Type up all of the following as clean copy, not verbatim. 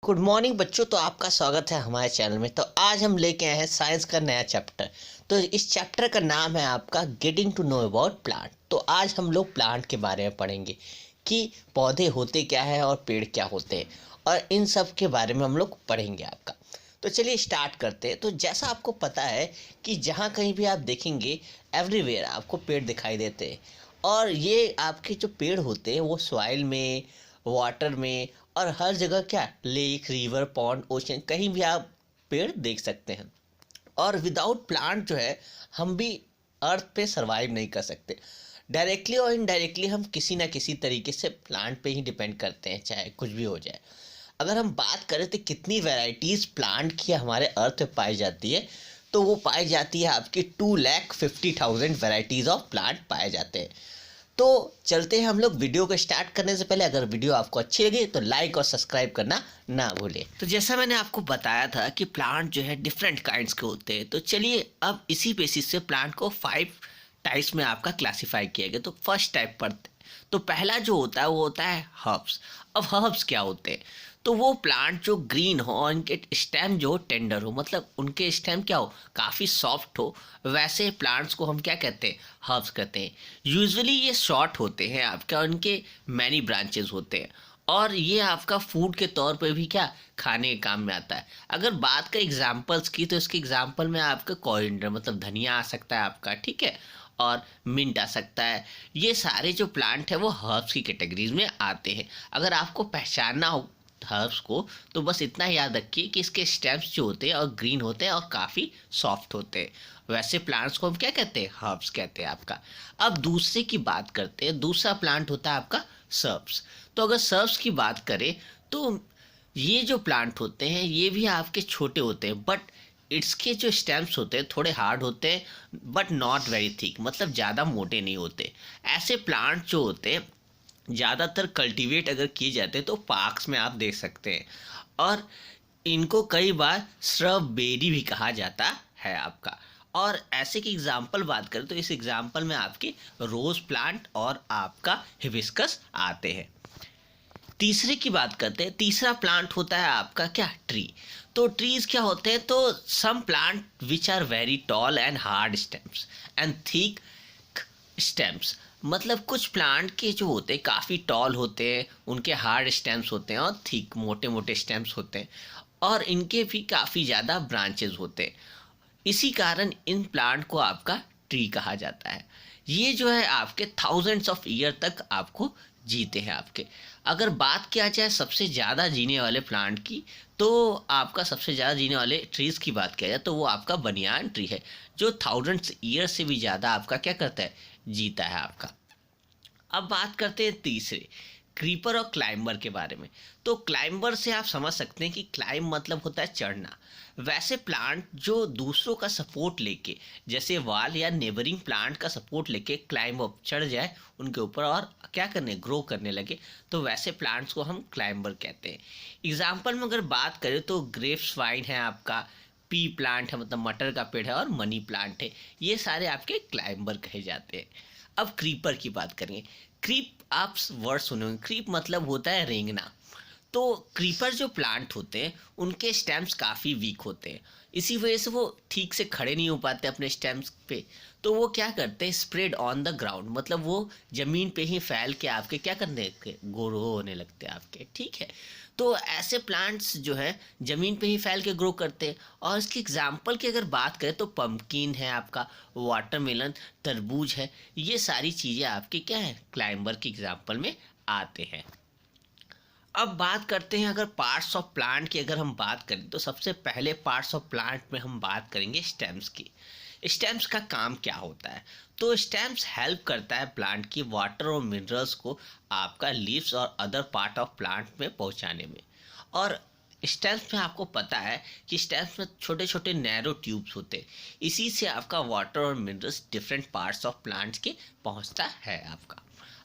Good morning बच्चों। तो आपका स्वागत है हमारे चैनल में। तो आज हम लेके आए हैं साइंस का नया चैप्टर। तो इस चैप्टर का नाम है आपका getting to know about plant. तो आज हम लोग प्लांट के बारे में पढ़ेंगे कि पौधे होते क्या है और पेड़ क्या होते हैं, और इन सब के बारे में हम लोग पढ़ेंगे आपका। तो चलिए स्टार्ट करते हैं। तो जैसा आपको पता है कि जहाँ कहीं भी आप देखेंगे, एवरीवेयर आपको पेड़ दिखाई देते हैं। और ये आपके जो पेड़ होते हैं वो सॉइल में, वाटर में, और हर जगह क्या, लेक, रिवर, पॉन्ड, ओशन, कहीं भी आप पेड़ देख सकते हैं। और विदाउट प्लांट जो है हम भी अर्थ पे सरवाइव नहीं कर सकते। डायरेक्टली और इनडायरेक्टली हम किसी ना किसी तरीके से प्लांट पे ही डिपेंड करते हैं, चाहे कुछ भी हो जाए। अगर हम बात करें तो कितनी वैरायटीज़ प्लांट की हमारे अर्थ पे पाई जाती है, तो वो पाई जाती है आपकी 2,50,000 वैरायटीज़ ऑफ प्लांट पाए जाते हैं। तो चलते हैं हम लोग। वीडियो को स्टार्ट करने से पहले अगर वीडियो आपको अच्छी लगी तो लाइक और सब्सक्राइब करना ना भूलें। तो जैसा मैंने आपको बताया था कि प्लांट जो है डिफरेंट काइंड्स के होते हैं, तो चलिए अब इसी बेसिस से प्लांट को 5 टाइप्स में आपका क्लासिफाई किया गया। तो फर्स्ट टाइप पढ़ते हैं। तो पहला जो होता है वो होता है हर्ब्स। अब हर्ब्स क्या होते हैं? तो वो प्लांट जो ग्रीन हो और उनके स्टेम जो टेंडर हो, मतलब उनके स्टेम क्या हो, काफ़ी सॉफ्ट हो, वैसे प्लांट्स को हम क्या कहते हैं? हर्ब्स कहते हैं। यूजुअली ये शॉर्ट होते हैं आपका, उनके मैनी ब्रांचेस होते हैं, और ये आपका फूड के तौर पे भी क्या, खाने के काम में आता है। अगर बात करें एग्जांपल्स की, तो इसके एग्जांपल में आपका कोरिएंडर मतलब धनिया आ सकता है आपका, ठीक है, और मिंट आ सकता है। ये सारे जो प्लांट है वो हर्ब्स की कैटेगरीज में आते हैं। अगर आपको पहचानना हो हर्ब्स को, तो बस इतना याद रखिए कि इसके स्टेम्स जो होते हैं और ग्रीन होते हैं और काफ़ी सॉफ्ट होते हैं। वैसे प्लांट्स को हम क्या कहते हैं? हर्ब्स कहते हैं आपका। अब दूसरे की बात करते हैं। दूसरा प्लांट होता है आपका सर्ब्स। तो अगर सर्ब्स की बात करें तो ये जो प्लांट होते हैं ये भी आपके छोटे होते हैं, बट इसके जो स्टेम्स होते हैं थोड़े हार्ड होते हैं, बट नॉट वेरी थिक, मतलब ज़्यादा मोटे नहीं होते। ऐसे प्लांट जो होते हैं ज़्यादातर कल्टीवेट अगर किए जाते हैं तो पार्क्स में आप देख सकते हैं, और इनको कई बार श्रब बेरी भी कहा जाता है आपका। और ऐसे की एग्जाम्पल बात करें तो इस एग्जाम्पल में आपके रोज प्लांट और आपका हिबिस्कस आते हैं। तीसरे की बात करते हैं। तीसरा प्लांट होता है आपका क्या, ट्री। तो ट्रीज क्या होते हैं? तो some plant which are very tall and hard stems and thick stems, मतलब कुछ प्लांट के जो होते हैं काफ़ी टॉल होते हैं, उनके हार्ड स्टेम्स होते हैं और थिक मोटे मोटे स्टेम्स होते हैं, और इनके भी काफ़ी ज़्यादा ब्रांचेस होते हैं। इसी कारण इन प्लांट को आपका ट्री कहा जाता है। ये जो है आपके थाउजेंड्स ऑफ ईयर तक आपको जीते हैं आपके। अगर बात किया जाए सबसे ज़्यादा जीने वाले प्लांट की, तो आपका सबसे ज़्यादा जीने वाले ट्रीज़ की बात किया जाए तो वो आपका बनियान ट्री है, जो थाउजेंड्स ईयर से भी ज़्यादा आपका क्या करता है, जीता है आपका। अब बात करते हैं तीसरे, क्रीपर और क्लाइंबर के बारे में। तो क्लाइंबर से आप समझ सकते हैं कि क्लाइंब मतलब होता है चढ़ना। वैसे प्लांट जो दूसरों का सपोर्ट लेके, जैसे वाल या नेबरिंग प्लांट का सपोर्ट लेके क्लाइंब अप, चढ़ जाए उनके ऊपर और क्या करने, ग्रो करने लगे, तो वैसे प्लांट्स को हम क्लाइंबर कहते हैं। एग्जाम्पल में अगर बात करें तो ग्रेप्स वाइन है आपका, पी प्लांट है मतलब मटर का पेड़ है, और मनी प्लांट है, ये सारे आपके क्लाइंबर कहे जाते हैं। अब क्रीपर की बात करेंगे। क्रीप आप वर्ड सुने होंगे, क्रीप मतलब होता है रेंगना। तो क्रीपर जो प्लांट होते हैं उनके स्टेम्स काफ़ी वीक होते हैं, इसी वजह से वो ठीक से खड़े नहीं हो पाते अपने स्टेम्स पे। तो वो क्या करते हैं, स्प्रेड ऑन द ग्राउंड, मतलब वो ज़मीन पे ही फैल के आपके क्या करने लगते, ग्रो होने लगते हैं आपके, ठीक है। तो ऐसे प्लांट्स जो है ज़मीन पे ही फैल के ग्रो करते हैं। और इसकी एग्जांपल की अगर बात करें तो पम्पकिन है आपका, वाटरमेलन, तरबूज है, ये सारी चीज़ें आपकी क्या है, क्लाइंबर की एग्जांपल में आते हैं। अब बात करते हैं अगर पार्ट्स ऑफ प्लांट की अगर हम बात करें तो सबसे पहले पार्ट्स ऑफ प्लांट में हम बात करेंगे स्टेम्स की। स्टेम्स का काम क्या होता है? तो स्टेम्स हेल्प करता है प्लांट की वाटर और मिनरल्स को आपका लीव्स और अदर पार्ट ऑफ प्लांट में पहुंचाने में। और स्टेम्स में आपको पता है कि स्टेम्स में छोटे छोटे नैरो ट्यूब्स होते हैं, इसी से आपका वाटर और minerals different parts of plants के पहुंचता है आपका।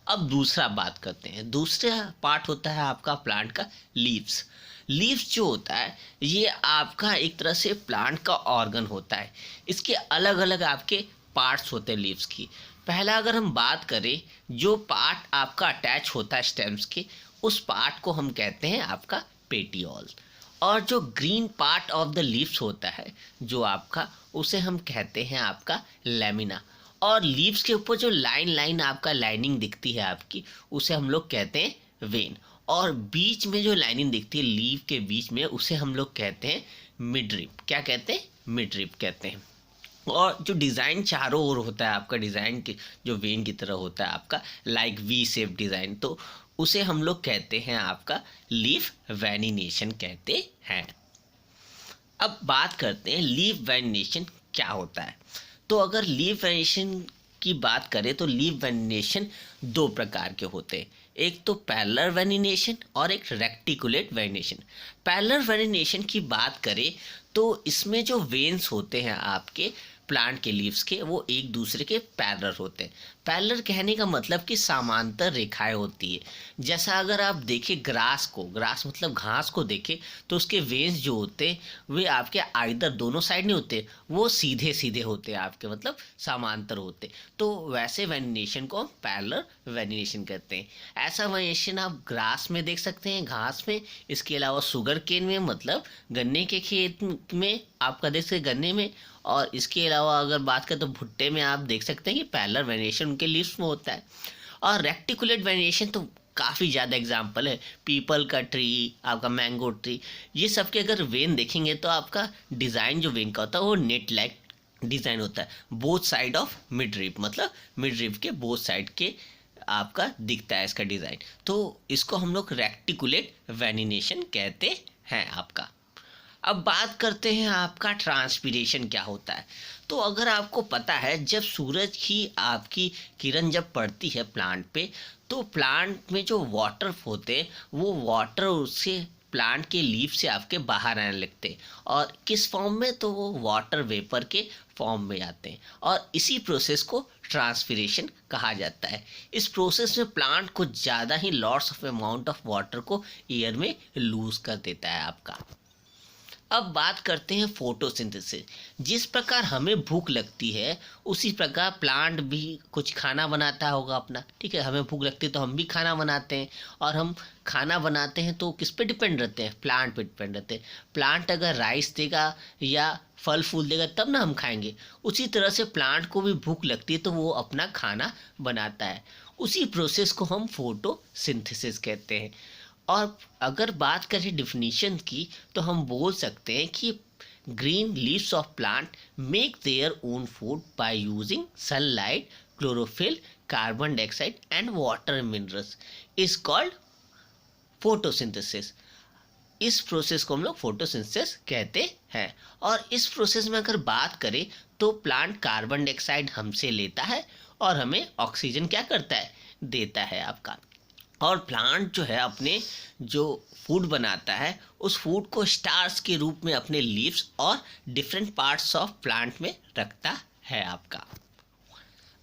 अब दूसरा बात करते हैं। दूसरा पार्ट होता है आपका प्लांट का लीव्स। लीव्स जो होता है ये आपका एक तरह से प्लांट का ऑर्गन होता है। इसके अलग अलग आपके पार्ट्स होते हैं लीव्स की। पहला अगर हम बात करें, जो पार्ट आपका अटैच होता है स्टेम्स के, उस पार्ट को हम कहते हैं आपका पेटियोल। और जो green part of the leaves होता है जो आपका, उसे हम कहते हैं आपका लेमिना। और लीव्स के ऊपर जो लाइन लाइन आपका लाइनिंग दिखती है आपकी, उसे हम लोग कहते हैं वेन। और बीच में जो लाइनिंग दिखती है लीव के बीच में, उसे हम लोग कहते हैं मिडरिप। क्या कहते हैं? मिडरिप कहते हैं। और जो डिज़ाइन चारों ओर होता है आपका, डिज़ाइन के जो वेन की तरह होता है आपका, लाइक वी शेप डिज़ाइन, तो उसे हम लोग कहते हैं आपका लीफ वेनिनेशन कहते हैं। अब बात करते हैं लीफ वेनिनेशन क्या होता है। तो अगर लीफ वेनिनेशन की बात करें तो लीफ वेनिनेशन दो प्रकार के होते हैं। एक तो पैरेलल वेनिनेशन और एक रेक्टिकुलेट वेनिनेशन। पैरेलल वेनिनेशन की बात करें तो इसमें जो वेन्स होते हैं आपके प्लांट के लीव्स के, वो एक दूसरे के पैरेलल होते हैं। पैरेलल कहने का मतलब कि समांतर रेखाएं होती है। जैसा अगर आप देखें ग्रास को, ग्रास मतलब घास को देखें, तो उसके वेन्स जो होते हैं वे आपके आइदर दोनों साइड नहीं होते, वो सीधे सीधे होते हैं आपके, मतलब समांतर होते। तो वैसे वेनिनेशन को हम पैरेलल वेनिनेशन कहते हैं। ऐसा वेनिनेशन आप ग्रास में देख सकते हैं, घास में, इसके अलावा शुगर केन में, मतलब गन्ने के खेत में आपका देख सकते गन्ने में। और इसके अलावा अगर बात करें तो भुट्टे में आप देख सकते हैं कि पैरेलल वेनिनेशन उनके लीव्स में होता है। और रेक्टिकुलेट वेनिनेशन तो काफ़ी ज़्यादा एग्जाम्पल है, पीपल का ट्री, आपका मैंगो ट्री, ये सब के अगर वेन देखेंगे तो आपका डिज़ाइन जो वेन का होता है वो नेट लाइक डिज़ाइन होता है, both side of mid rib, मतलब मिड रिप के बोथ साइड के आपका दिखता है इसका डिज़ाइन। तो इसको हम लोग रेक्टिकुलेट वेनिनेशन कहते हैं आपका। अब बात करते हैं आपका ट्रांसपीरेशन क्या होता है। तो अगर आपको पता है जब सूरज की आपकी किरण जब पड़ती है प्लांट पे, तो प्लांट में जो वाटर होते हैं वो वाटर उससे प्लांट के लीफ से आपके बाहर आने लगते हैं। और किस फॉर्म में? तो वो वाटर वेपर के फॉर्म में आते हैं। और इसी प्रोसेस को ट्रांसपीरेशन कहा जाता है। इस प्रोसेस में प्लांट को ज़्यादा ही lots of amount of water को एयर में लूज कर देता है आपका। अब बात करते हैं फोटोसिंथेसिस। जिस प्रकार हमें भूख लगती है उसी प्रकार प्लांट भी कुछ खाना बनाता होगा अपना, ठीक है। हमें भूख लगती है तो हम भी खाना बनाते हैं, और हम खाना बनाते हैं तो किस पे डिपेंड रहते हैं? प्लांट पे डिपेंड रहते हैं। प्लांट अगर राइस देगा या फल फूल देगा तब ना हम खाएंगे। उसी तरह से प्लांट को भी भूख लगती है तो वो अपना खाना बनाता है। उसी प्रोसेस को हम फोटोसिंथेसिस कहते हैं। और अगर बात करें डिफिनीशन की तो हम बोल सकते हैं कि green leaves of plant make their own food by using sunlight, chlorophyll, carbon dioxide and water minerals is called photosynthesis. इस प्रोसेस को हम लोग फोटोसिंथेसिस कहते हैं। और इस प्रोसेस में अगर बात करें तो प्लांट कार्बन डाइऑक्साइड हमसे लेता है और हमें ऑक्सीजन क्या करता है? देता है आपका। और प्लांट जो है अपने जो फूड बनाता है उस फूड को स्टार्च के रूप में अपने लीव्स और डिफरेंट पार्ट्स ऑफ प्लांट में रखता है आपका।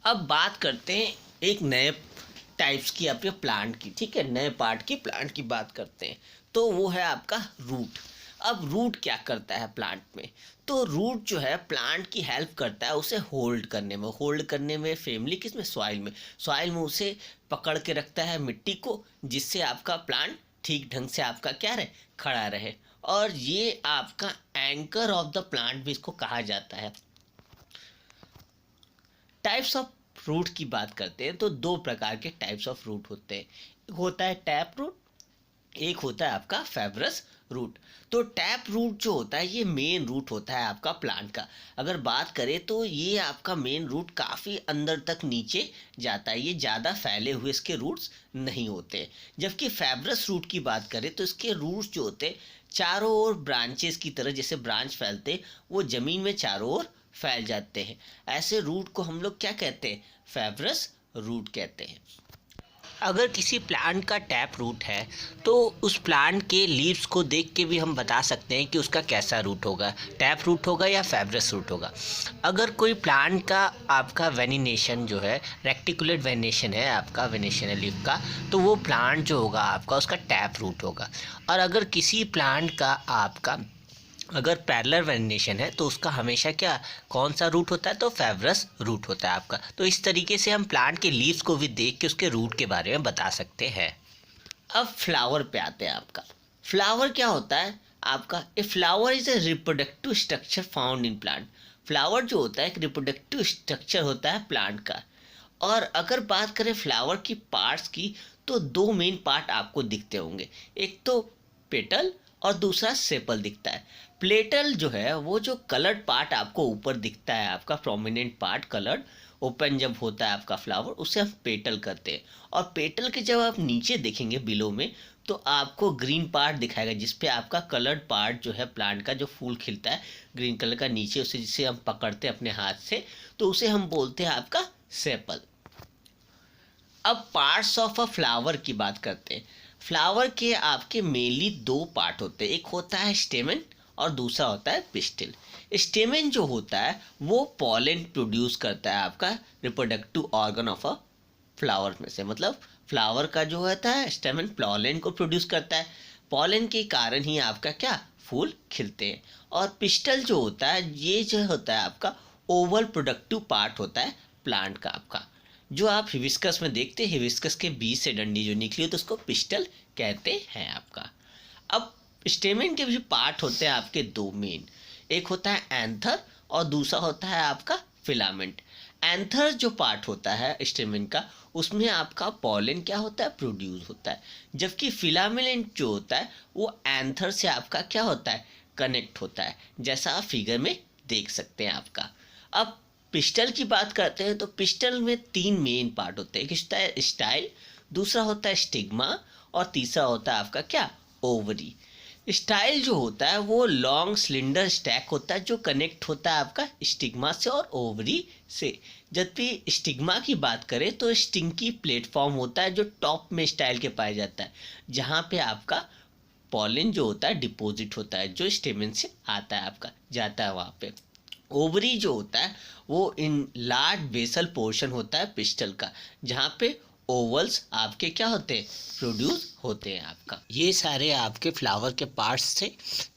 अब बात करते हैं एक नए टाइप्स की आपके प्लांट की, ठीक है, नए पार्ट की प्लांट की बात करते हैं। तो वो है आपका रूट। अब रूट क्या करता है प्लांट में? तो रूट जो है प्लांट की हेल्प करता है उसे होल्ड करने में फैमिली किसमें? सॉइल में उसे पकड़ के रखता है मिट्टी को, जिससे आपका प्लांट ठीक ढंग से आपका क्या रहे? खड़ा रहे। और ये आपका एंकर ऑफ द प्लांट भी इसको कहा जाता है। टाइप्स ऑफ रूट की बात करते हैं तो दो प्रकार के टाइप्स ऑफ रूट होते हैं। एक होता है टैप रूट, एक होता है आपका फाइब्रस रूट। तो टैप रूट जो होता है ये मेन रूट होता है आपका प्लांट का। अगर बात करें तो ये आपका मेन रूट काफ़ी अंदर तक नीचे जाता है, ये ज़्यादा फैले हुए इसके रूट्स नहीं होते। जबकि फाइब्रस रूट की बात करें तो इसके रूट्स जो होते हैं चारों ओर ब्रांचेस की तरह, जैसे ब्रांच फैलते वो ज़मीन में चारों ओर फैल जाते हैं। ऐसे रूट को हम लोग क्या कहते हैं? फाइब्रस रूट कहते हैं। अगर किसी प्लांट का टैप रूट है तो उस प्लांट के लीव्स को देख के भी हम बता सकते हैं कि उसका कैसा रूट होगा, टैप रूट होगा या फाइब्रस रूट होगा। अगर कोई प्लांट का आपका वेनिनेशन जो है रेक्टिकुलेट वेनिनेशन है, आपका वेनिनेशन है लीफ का, तो वो प्लांट जो होगा आपका उसका टैप रूट होगा। और अगर किसी प्लांट का आपका अगर पैरेलल वेनिनेशन है तो उसका हमेशा क्या, कौन सा रूट होता है? तो फाइब्रस रूट होता है आपका। तो इस तरीके से हम प्लांट के लीव्स को भी देख के उसके रूट के बारे में बता सकते हैं। अब फ्लावर पे आते हैं आपका। फ्लावर क्या होता है आपका? A flower is a reproductive structure found in plant. Flower जो होता है एक रिप्रोडक्टिव स्ट्रक्चर होता है प्लांट का। और अगर बात करें फ्लावर की पार्ट्स की, तो दो मेन पार्ट आपको दिखते होंगे, एक तो पेटल और दूसरा सेपल दिखता है। प्लेटल जो है वो जो कलर्ड पार्ट आपको ऊपर दिखता है, आपका प्रोमिनेंट पार्ट कलर्ड ओपन जब होता है आपका फ्लावर, उसे हम पेटल करते हैं। और पेटल के जब आप नीचे देखेंगे बिलो में, तो आपको ग्रीन पार्ट दिखाएगा जिसपे आपका कलर्ड पार्ट जो है प्लांट का, जो फूल खिलता है ग्रीन कलर का नीचे, उसे जिसे हम पकड़ते हैं अपने हाथ से, तो उसे हम बोलते हैं आपका सेपल। अब पार्ट्स ऑफ अ फ्लावर की बात करते हैं। फ्लावर के आपके मेनली दो पार्ट होते हैं, एक होता है स्टेमन और दूसरा होता है पिस्टिल। स्टेमन जो होता है वो पॉलन प्रोड्यूस करता है आपका reproductive organ of a flower में से, मतलब फ्लावर का जो होता है स्टेमन पॉलन को प्रोड्यूस करता है, पॉलन के कारण ही आपका क्या फूल खिलते हैं। और पिस्टल जो होता है ये जो होता है आपका ओवल प्रोडक्टिव पार्ट होता है प्लांट का आपका, जो आप हिबिस्कस में देखते हैं, हिबिस्कस के बीज से डंडी जो निकली हो तो उसको पिस्टल कहते हैं आपका। अब स्टेमन के भी पार्ट होते हैं आपके दो मेन, एक होता है एंथर और दूसरा होता है आपका फिलामेंट। एंथर जो पार्ट होता है स्टेमन का, उसमें आपका पॉलन क्या होता है प्रोड्यूस होता है, जबकि फिलामेंट जो होता है वो एंथर से आपका क्या होता है कनेक्ट होता है, जैसा आप फिगर में देख सकते हैं आपका। अब पिस्टल की बात करते हैं तो पिस्टल में तीन मेन पार्ट होते हैं, एक होता है स्टाइल, दूसरा होता है स्टिग्मा और तीसरा होता है आपका क्या ओवरी। स्टाइल जो होता है वो लॉन्ग सिलेंडर स्टैक होता है जो कनेक्ट होता है आपका स्टिग्मा से और ओवरी से। जबकि स्टिग्मा की बात करें तो स्टिंकी प्लेटफॉर्म होता है जो टॉप में स्टाइल के पाया जाता है, जहाँ पे आपका पॉलन जो होता है डिपॉजिट होता है, जो स्टेमन से आता है आपका जाता है वहाँ पे। ओवरी जो होता है वो इन लार्ज बेसल पोर्शन होता है पिस्टल का, जहाँ पे ओवल्स आपके क्या होते हैं प्रोड्यूस होते हैं आपका। ये सारे आपके फ्लावर के पार्ट्स थे,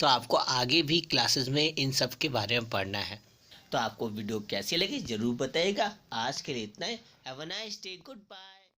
तो आपको आगे भी क्लासेस में इन सब के बारे में पढ़ना है। तो आपको वीडियो कैसी लगी ज़रूर बताइएगा। आज के लिए इतना ही। Have a nice day, good bye.